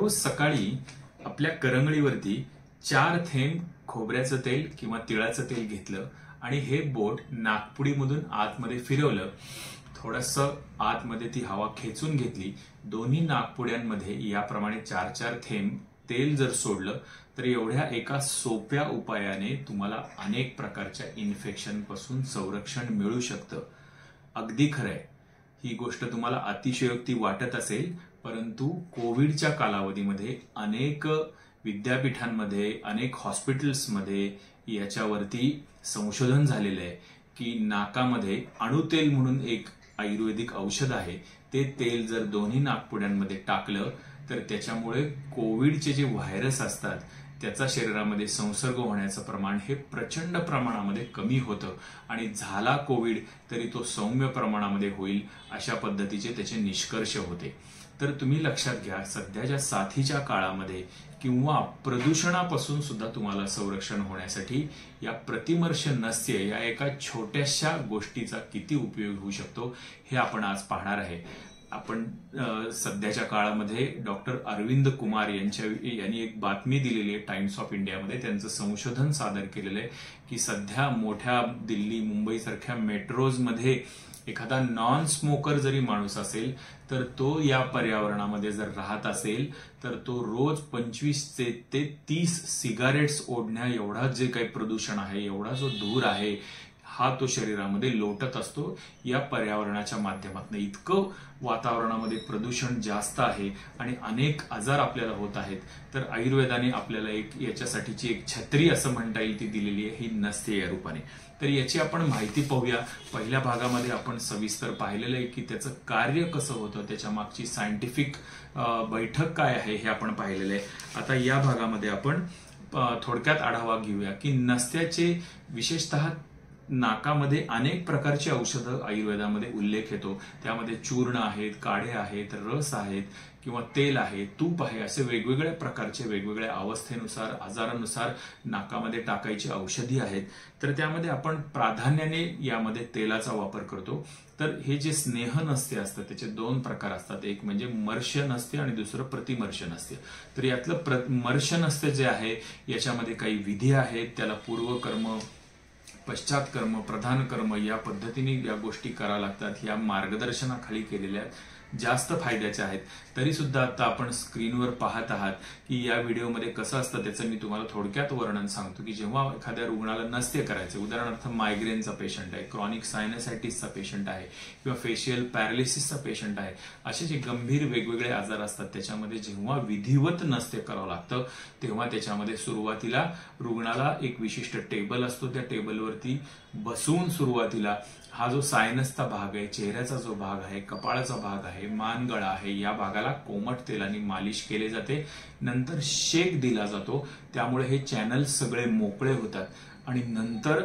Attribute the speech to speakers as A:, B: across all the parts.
A: रोज सकाळी आपल्या करंगळीवरती 4 थेंब खोबऱ्याचं तेल किंवा तिळाचं तेल घेतलं आणि हे बोट नाकपुडीमधून आतमध्ये फिरवलं, थोडंसं आतमध्ये ती हवा खेचून घेतली, दोन्ही नाकपुड्यांमध्ये याप्रमाणे 4-4 थेंब तेल जर सोडलं तर एवढ्या एका सोप्या उपायाने तुम्हाला अनेक प्रकारच्या इन्फेक्शन पासून संरक्षण मिळू शकतं। अगदी खरंय, ही गोष्ट तुम्हाला अतिशयोक्ती वाटत असेल, परंतु कोविडच्या कालावधीमध्ये अनेक विद्यापीठांमध्ये, अनेक हॉस्पिटल्समध्ये याच्यावरती संशोधन झालेलं आहे की नाकामध्ये अणुतेल म्हणून एक आयुर्वेदिक औषध आहे, ते तेल जर दोन्ही नाकपुड्यांमध्ये टाकलं तर त्याच्यामुळे कोविडचे जे व्हायरस असतात त्याचा शरीरामध्ये संसर्ग होण्याचं प्रमाण हे प्रचंड प्रमाणामध्ये कमी होतं आणि झाला कोविड तरी तो सौम्य प्रमाणामध्ये होईल, अशा पद्धतीचे त्याचे निष्कर्ष होते। तर तुम्ही लक्षात घ्या, सध्याच्या साथीच्या काळामध्ये किंवा प्रदूषणापासून सुद्धा तुम्हाला संरक्षण होण्यासाठी या प्रतिमर्श नस्य या एका छोट्याशा गोष्टीचा किती उपयोग होऊ शकतो हे आपण आज पाहणार आहे। आपण सध्याच्या काळामध्ये डॉक्टर अरविंद कुमार यांनी एक बातमी दिलेली आहे टाइम्स ऑफ इंडियामध्ये, त्यांचं संशोधन सादर केलेलं आहे की सध्या मोठ्या दिल्ली, मुंबई सारख्या मेट्रोजमध्ये एखादा नॉन स्मोकर जरी माणूस असेल तर तो या पर्यावरणामध्ये जर राहत असेल तर तो रोज 25 ते 30 सिगारेट्स ओढण्या एवढा जे काही प्रदूषण आहे, एवढा जो धूर आहे, हा तो शरीरामध्ये लोटत असतो या पर्यावरणाच्या माध्यमातून। इतकं वातावरणामध्ये प्रदूषण जास्त आहे आणि अनेक आजार आपल्याला होत आहेत, तर आयुर्वेदाने आपल्याला एक याच्यासाठीची एक छत्री असं म्हणता येईल ती दिलेली आहे, ही नसते या रूपाने। तर याची आपण माहिती पाहूया। पहिल्या भागामध्ये आपण सविस्तर पाहिलेलं आहे की त्याचं कार्य कसं होतं, त्याच्या मागची सायंटिफिक बैठक काय आहे हे आपण पाहिलेलं आहे। आता या भागामध्ये आपण थोडक्यात आढावा घेऊया की नस्त्याचे विशेषतः नाकामध्ये अनेक प्रकारची औषधं आयुर्वेदामध्ये उल्लेख येतो, त्यामध्ये चूर्ण आहेत, काढे आहेत, रस आहेत किंवा तेल आहे, तूप आहे, असे वेगवेगळ्या प्रकारचे वेगवेगळ्या अवस्थेनुसार, आजारानुसार नाकामध्ये टाकायची औषधी आहेत। तर त्यामध्ये आपण प्राधान्याने यामध्ये तेलाचा वापर करतो। तर हे जे स्नेह नस्ते असतं त्याचे 2 प्रकार असतात, एक म्हणजे मर्श नस्ते आणि दुसरं प्रतिमर्श नस्ते। तर यातलं मर्श नस्ते जे आहे याच्यामध्ये काही विधी आहेत, त्याला पूर्वकर्म, पश्चात कर्म, प्रधान कर्म या पद्धतीने या गोष्टी कराव्या लागतात, या मार्गदर्शनाखाली केलेल्या जास्त फायद्याच्या आहेत। तरी सुद्धा आता आपण स्क्रीनवर पाहत आहात की या व्हिडिओमध्ये कसं असतं त्याचं मी तुम्हाला थोडक्यात वर्णन सांगतो की जेव्हा एखाद्या रुग्णाला नस्ते करायचे, उदाहरणार्थ मायग्रेनचा पेशंट आहे, क्रॉनिक सायनसायटिसचा पेशंट आहे किंवा फेशियल पॅरालिसिसचा पेशंट आहे, असे जे गंभीर वेगवेगळे आजार असतात त्याच्यामध्ये जेव्हा विधिवत नस्ते करावं लागतं तेव्हा त्याच्यामध्ये सुरुवातीला रुग्णाला एक विशिष्ट टेबल असतो, त्या टेबलवरती बसून सुरुवातीला हा जो सायनसचा भाग आहे, चेहऱ्याचा जो भाग आहे, कपाळाचा भाग आहे, मानगळा आहे, या भागाला कोमट तेलाने मालिश केली जाते, नंतर शेक दिला जातो, त्यामुळे हे चॅनल्स सगळे मोकळे होतात आणि नंतर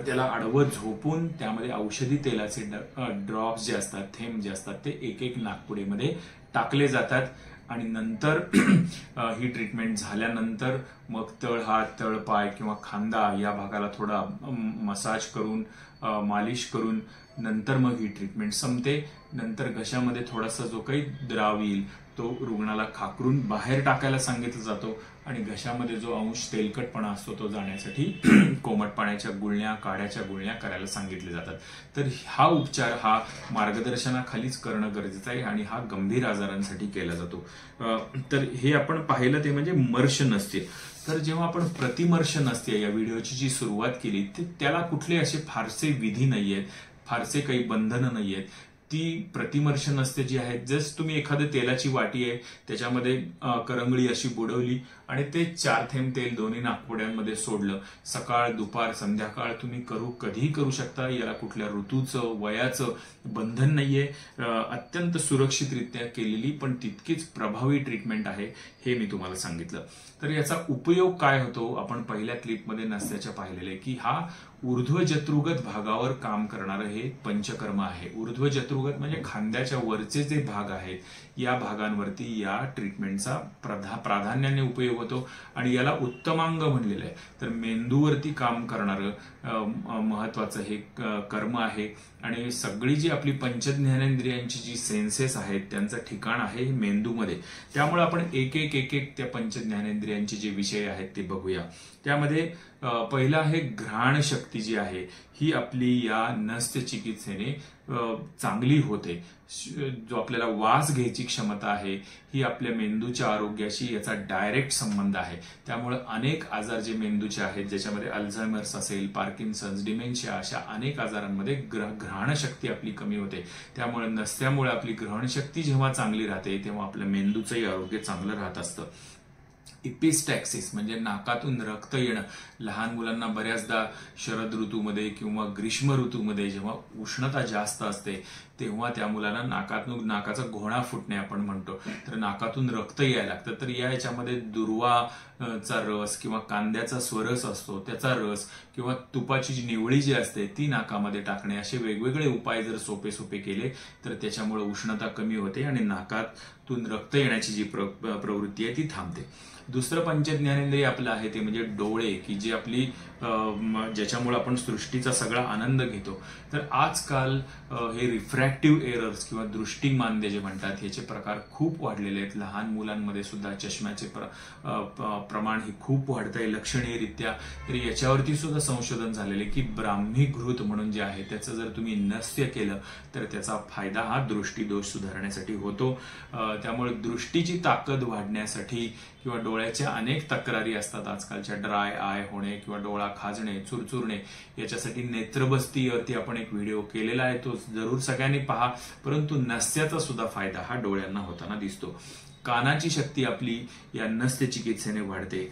A: त्याला आडवं झोपून त्यामध्ये औषधी तेलाचे ड्रॉप्स जे असतात, थेंब जे असतात ते एक एक नाकपुडीमध्ये टाकले जातात आणि नंतर ही ट्रीटमेंट झाल्यानंतर मग तळहात, तळपाय किंवा खांदा या भागाला थोडा मसाज करून, मालिश करून नंतर मग ही ट्रीटमेंट संपते। नंतर घशामध्ये थोडासा जो काही द्राव येईल तो रुग्णाला खाकरून बाहेर टाकायला सांगितलं जातो आणि घशामध्ये जो अंश तेलकटपणा असतो तो जाण्यासाठी कोमट पाण्याच्या गुळण्या, काढ्याच्या गुळण्या करायला सांगितले जातात। तर हा उपचार हा मार्गदर्शनाखालीच करणं गरजेचं आहे आणि हा गंभीर आजारांसाठी केला जातो। तर हे आपण पाहिलं ते म्हणजे मर्श नसते। तर जेव्हा आपण प्रतिमर्श नसते या व्हिडिओची जी सुरुवात केली त्याला कुठले असे फारसे विधी नाहीयेत, फारसे काही बंधनं नाहीयेत। ती प्रतिमर्श नसते जी आहे, जस्ट तुम्ही एखाद्या तेलाची वाटी आहे त्याच्यामध्ये करंगळी अशी बुडवली आणि ते 4 थेंब तेल दोन्ही नाकपुड्यांमध्ये सोडलं, सकाळ, दुपार, संध्याकाळ तुम्ही कधीही करू शकता, याला कुठल्या ऋतूचं, वयाचं बंधन नाहीये। अत्यंत सुरक्षितरित्या केलेली पण तितकीच प्रभावी ट्रीटमेंट आहे हे मी तुम्हाला सांगितलं। तर याचा उपयोग काय होतो आपण पहिल्या क्लिपमध्ये नसत्याच्या पाहिलेले की हा ऊर्ध्व जत्रुगत भागावर काम करणारं हे पंचकर्म आहे। ऊर्ध्व जत्रुगत अंतर्गत म्हणजे खांद्याच्या वरचे जे भाग आहेत या भागांवरती या ट्रीटमेंटचा प्राधान्याने उपयोग होतो आणि याला उत्तमांग म्हणलेलं आहे. तर मेंदूवरती काम करणारं महत्वाचं हे कर्म आहे आणि सगळी जी आपली पंचज्ञानेंद्रियांची जी सेन्सेस आहेत त्यांचं ठिकाण आहे मेंदूमध्ये. त्यामुळे आपण एक एक त्या पंचज्ञानेंद्रियांचे जे विषय आहेत ते बघूया. त्यामध्ये पहिला आहे घ्राण शक्ती जी आहे ही आपली या नस्य चिकित्सेने चांगली होते. जो आपल्याला वास घ्यायची क्षमता आहे ही आपल्या मेंदूच्या आरोग्याशी याचा डायरेक्ट संबंध आहे. त्यामुळे अनेक आजार जे मेंदूचे आहेत ज्याच्यामध्ये अल्झायमर्स असेल, पार्किन्सन्स, डिमेन्शिया अशा अनेक आजारांमध्ये घ्राण शक्ती आपली कमी होते. त्यामुळे नसत्यामुळे आपली ग्रहण शक्ती जेव्हा चांगली राहते तेव्हा आपल्या मेंदूचंही आरोग्य चांगलं राहत असतं. इपिस्टॅक्सिस म्हणजे नाकातून रक्त येणं. लहान मुलांना बऱ्याचदा शरद ऋतूमध्ये किंवा ग्रीष्म ऋतूमध्ये जेव्हा उष्णता जास्त असते तेव्हा त्या मुलांना नाकाचा घोणा फुटणे आपण म्हणतो, तर नाकातून रक्त यायला लागतं. तर याच्यामध्ये दुर्वाचा रस किंवा कांद्याचा स्वरस असतो त्याचा रस किंवा तुपाची जी निवळी जी असते ती नाकामध्ये टाकणे असे वेगवेगळे उपाय जर सोपे केले तर त्याच्यामुळे उष्णता कमी होते आणि नाकातून रक्त येण्याची जी प्रवृत्ती आहे ती थांबते. दुसरं पंचज्ञानेंद्रिय आपलं आहे ते म्हणजे डोळे, की जी आपली ज्याच्यामुळे आपण सृष्टीचा सगळा आनंद घेतो. तर आजकाल हे रिफ्रॅक्टिव्ह एरर्स किंवा दृष्टिमांद्य जे म्हणतात ह्याचे प्रकार खूप वाढलेले आहेत. लहान मुलांमध्ये सुद्धा चष्म्याचे प्रमाण हे खूप वाढतंय लक्षणीयरित्या. तर याच्यावरती सुद्धा संशोधन झालेले की ब्राह्मी घृत म्हणून जे आहे त्याचं जर तुम्ही नस्य केलं तर त्याचा फायदा हा दृष्टीदोष सुधारण्यासाठी होतो. त्यामुळे दृष्टीची ताकद वाढण्यासाठी किंवा डोळ्याच्या अनेक तक्रारी असतात आजकालच्या, ड्राय आय होणे किंवा डोळा खाजणे, चुरचुरणे, याच्यासाठी नेत्रबस्तीवरती आपण एक व्हिडिओ केलेला आहे, तो जरूर सगळ्यांनी पहा. परंतु नस्याचा सुद्धा फायदा हा डोळ्यांना होताना दिसतो. कानाची शक्ती आपली या नस्य चिकित्सेने वाढते.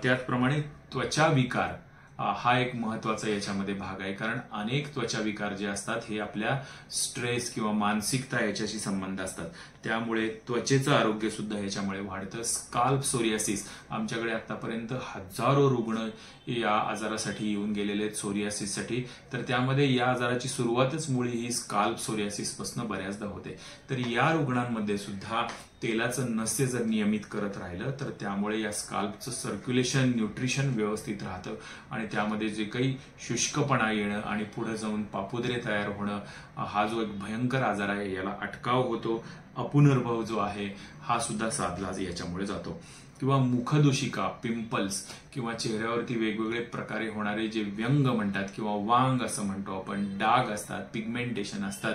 A: त्याचप्रमाणे त्वचा विकार हा एक महत्वाचा याच्यामध्ये भाग आहे, कारण अनेक त्वचा विकार जे असतात हे आपल्या स्ट्रेस किंवा मानसिकता याच्याशी संबंध असतात. त्यामुळे त्वचेचं आरोग्य सुद्धा याच्यामुळे वाढतं. स्काल्प सोरियासिस, आमच्याकडे आतापर्यंत हजारो रुग्ण या आजारासाठी येऊन गेलेले आहेत सोरियासिससाठी. तर त्यामध्ये या आजाराची सुरुवातच मुळी ही स्काल्प सोरियासिस पासून बऱ्याचदा होते. तर या रुग्णांमध्ये सुद्धा तेलाचं नस्य जर नियमित करत राहिलं तर त्यामुळे या स्काल्पचं सर्क्युलेशन, न्यूट्रिशन व्यवस्थित राहतं आणि त्यामध्ये जे काही शुष्कपणा येणं आणि पुढे जाऊन पापुद्रे तयार होणं हा जो एक भयंकर आजार आहे याला अटकाव होतो. अपुनर्भव जो आहे हा सुद्धा साधला याच्यामुळे जातो. किंवा मुखदूषिका, पिंपल्स किंवा चेहऱ्यावरती वेगवेगळे प्रकारे होणारे जे व्यंग म्हणतात किंवा वांग असं म्हणतो आपण, डाग असतात, पिगमेंटेशन असतात,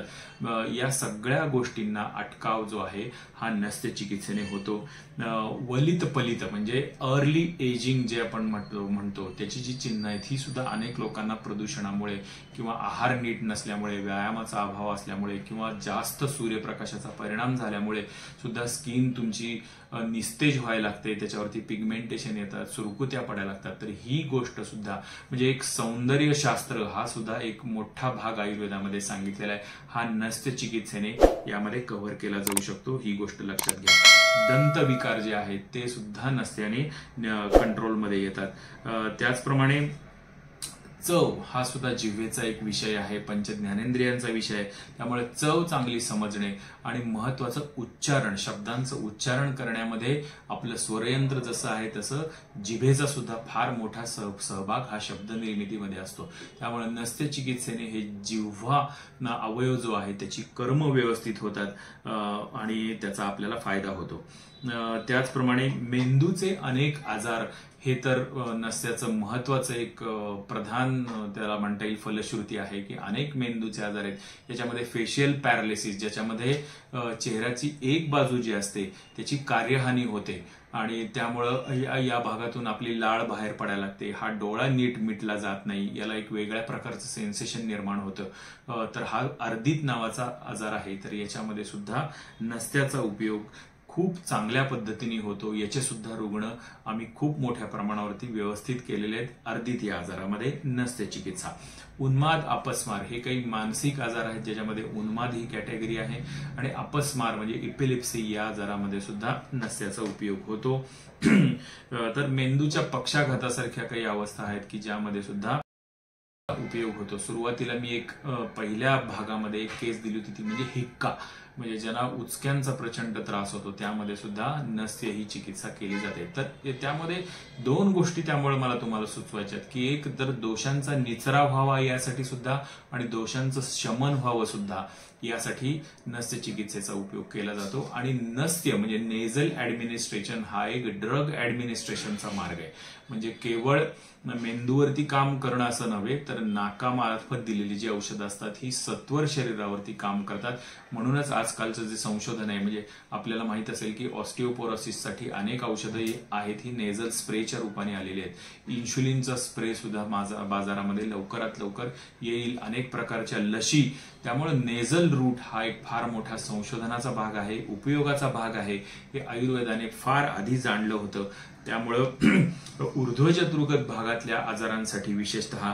A: या सगळ्या गोष्टींना अटकाव जो आहे हा नस्य चिकित्सेने होतो. वलित पलित म्हणजे अर्ली एजिंग जे आपण म्हणतो त्याची जी चिन्ह आहेत ही सुद्धा अनेक लोकांना प्रदूषणामुळे किंवा आहार नीट नसल्यामुळे, व्यायामाचा अभाव असल्यामुळे किंवा जास्त सूर्यप्रकाशाचा परिणाम झाल्यामुळे सुद्धा स्किन तुमची निस्तेज व्हायला लागते, त्याच्यावरती पिगमेंटेशन येतात, सुरकुत्या पडायला लागतात. तर ही गोष्ट सुद्धा म्हणजे एक सौंदर्य शास्त्र हा सुद्धा एक मोठा भाग आयुर्वेदामध्ये सांगितलेला आहे. हा नस्य चिकित्सेने यामध्ये कव्हर केला जाऊ शकतो, ही गोष्ट लक्षात घ्या. दंत विकार जे आहेत ते सुद्धा नस्याने कंट्रोलमध्ये येतात. त्याचप्रमाणे चव हा सुद्धा जिव्हेचा एक विषय आहे, पंचज्ञानेंद्रियांचा विषय आहे. त्यामुळे चव चांगली समजणे आणि महत्वाचं उच्चारण, शब्दांचं उच्चारण करण्यामध्ये आपलं स्वरयंत्र जसं आहे तसं जिभेचा सुद्धा फार मोठा सहभाग हा शब्द निर्मितीमध्ये असतो. त्यामुळे नस्य चिकित्सेने हे जिव्हा अवयव जो आहे त्याची कर्म व्यवस्थित होतात आणि त्याचा आपल्याला फायदा होतो. त्याचप्रमाणे मेंदूचे अनेक आजार हे तर नस्याचं महत्वाचं एक प्रधान त्याला म्हणता येईल फलश्रुती आहे की अनेक मेंदूचे आजार आहेत. याच्यामध्ये फेशियल पॅरालिसिस, ज्याच्यामध्ये चेहऱ्याची एक बाजू जी असते त्याची कार्यहानी होते आणि त्यामुळं या भागातून आपली लाळ बाहेर पडायला लागते, हा डोळा नीट मिटला जात नाही, याला एक वेगळ्या प्रकारचं सेन्सेशन निर्माण होतं. तर हा अर्दित नावाचा आजार आहे. तर याच्यामध्ये सुद्धा नस्याचा उपयोग खूप चांगल्या पद्धतीने होतो. याचे सुद्धा रुग्ण आम्ही खूप मोठ्या प्रमाणावरती व्यवस्थित केलेले आहेत अर्दित या आजारामध्ये नस्य चिकित्सा. उन्माद, अपस्मार हे काही मानसिक आजार आहेत ज्याच्यामध्ये उन्माद ही कॅटेगरी आहे आणि अपस्मार म्हणजे इपिलिप्सी या आजारामध्ये सुद्धा नस्याचा उपयोग होतो. तर मेंदूच्या पक्षाघातासारख्या काही अवस्था आहेत की ज्यामध्ये सुद्धा उपयोग होतो. सुरुवातीला मी एक पहिल्या भागामध्ये एक केस दिली होती, ती म्हणजे हिक्का, म्हणजे ज्यांना उचक्यांचा प्रचंड त्रास होतो त्यामध्ये सुद्धा नस्य ही चिकित्सा केली जाते. तर त्यामध्ये दोन गोष्टी त्यामुळे मला तुम्हाला सुचवायच्यात की एक तर दोषांचा निचरा व्हावा यासाठी सुद्धा आणि दोषांचं शमन व्हावं सुद्धा यासाठी नस्य चिकित्सेचा उपयोग केला जातो. आणि नस्य म्हणजे नेझल ऍडमिनिस्ट्रेशन हा एक ड्रग ऍडमिनिस्ट्रेशनचा मार्ग आहे. म्हणजे केवळ मेंदूवरती काम करणं असं नव्हे तर नाकामार्फत दिलेली जी औषधं असतात ही सत्वर शरीरावरती काम करतात. म्हणूनच आजकालचं जे संशोधन आहे, म्हणजे आपल्याला माहित असेल की ऑस्टिओपोरोसिससाठी अनेक औषधं आहेत ही नेझल स्प्रेच्या रूपाने आलेली आहेत. इन्शुलिनचा स्प्रे सुद्धा बाजारामध्ये लवकरात लवकर येईल, अनेक प्रकारच्या लशी. त्यामुळे नेझल रूट हा एक फार मोठा संशोधनाचा भाग आहे, उपयोगाचा भाग आहे. हे आयुर्वेदाने फार आधी जाणलं होतं. त्यामुळं ऊर्ध्वजत्रुगत भागातल्या आजारांसाठी विशेषतः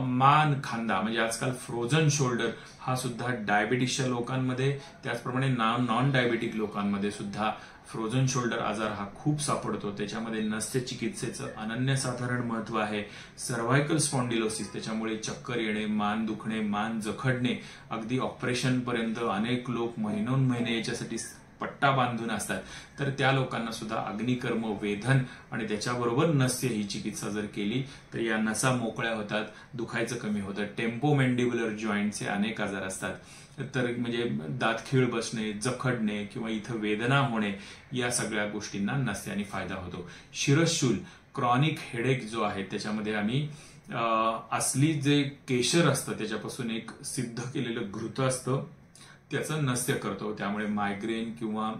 A: मान खांदा म्हणजे आजकाल फ्रोझन शोल्डर हा सुद्धा डायबिटीसच्या लोकांमध्ये, त्याचप्रमाणे नॉन डायबेटिक लोकांमध्ये सुद्धा फ्रोझन शोल्डर आजार हा खूप सापडतो. त्याच्यामध्ये नस्य चिकित्सेचं अनन्यसाधारण महत्व आहे. सर्व्हायकल स्पॉन्डिलोसिस, त्याच्यामुळे चक्कर येणे, मान दुखणे, मान जखडणे, अगदी ऑपरेशन पर्यंत अनेक लोक महिनोन्महिने याच्यासाठी पट्टा बांधून असतात. तर त्या लोकांना सुद्धा अग्निकर्म, वेधन आणि त्याच्याबरोबर नस्य ही चिकित्सा जर केली तर या नसा मोकळ्या होतात, दुखायचं कमी होतं. टेम्पोमॅन्डिब्युलर जॉईंटचे अनेक आजार असतात, तर म्हणजे दातखिळ बसणे, जखडणे किंवा इथं वेदना होणे, या सगळ्या गोष्टींना नस्याने फायदा होतो. शिरशूल क्रॉनिक हेडेक जो आहे त्याच्यामध्ये आम्ही असली जे केशर असतं त्याच्यापासून एक सिद्ध केलेलं घृत असतं त्याचं नस्य करतो. त्यामुळे मायग्रेन किंवा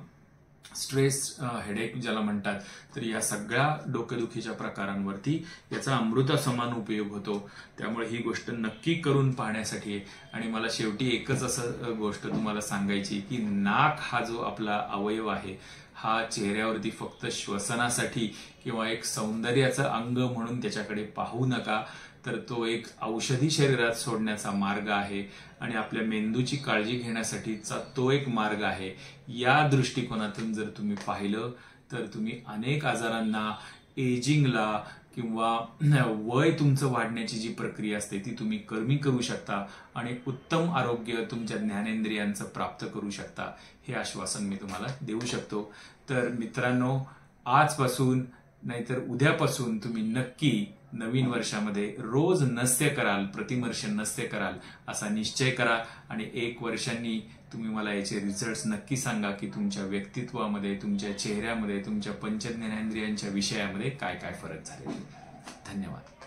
A: स्ट्रेस हेडेक ज्याला म्हणतात, तर या सगळ्या डोकेदुखीच्या प्रकारांवरती याचा अमृतासमान उपयोग होतो. त्यामुळे ही गोष्ट नक्की करून पाहण्यासाठी. आणि मला शेवटी एकच असं गोष्ट तुम्हाला सांगायची की नाक हा जो आपला अवयव आहे हा चेहऱ्यावरती फक्त श्वसनासाठी किंवा एक सौंदर्याचं अंग म्हणून त्याच्याकडे पाहू नका, तर तो एक औषधी शरीरात सोडण्याचा मार्ग आहे आणि आपल्या मेंदूची काळजी घेण्यासाठीचा तो एक मार्ग आहे. या दृष्टिकोनातून जर तुम्ही पाहिलं तर तुम्ही अनेक आजारांना, एजिंगला किंवा वय तुमचं वाढण्याची जी प्रक्रिया असते ती तुम्ही कमी करू शकता आणि उत्तम आरोग्य तुमच्या ज्ञानेंद्रियांचं प्राप्त करू शकता. हे आश्वासन मी तुम्हाला देऊ शकतो. तर मित्रांनो, आजपासून नाहीतर उद्यापासून तुम्ही नक्की नवीन वर्षामध्ये रोज नस्य कराल, प्रतिवर्ष नस्य कराल असा निश्चय करा आणि 1 वर्षांनी तुम्ही मला याचे रिझल्ट्स नक्की सांगा की तुमच्या व्यक्तित्वामध्ये, तुमच्या चेहऱ्यामध्ये, तुमच्या पंचज्ञानेंद्रियांच्या विषयामध्ये काय काय फरक झाले. धन्यवाद.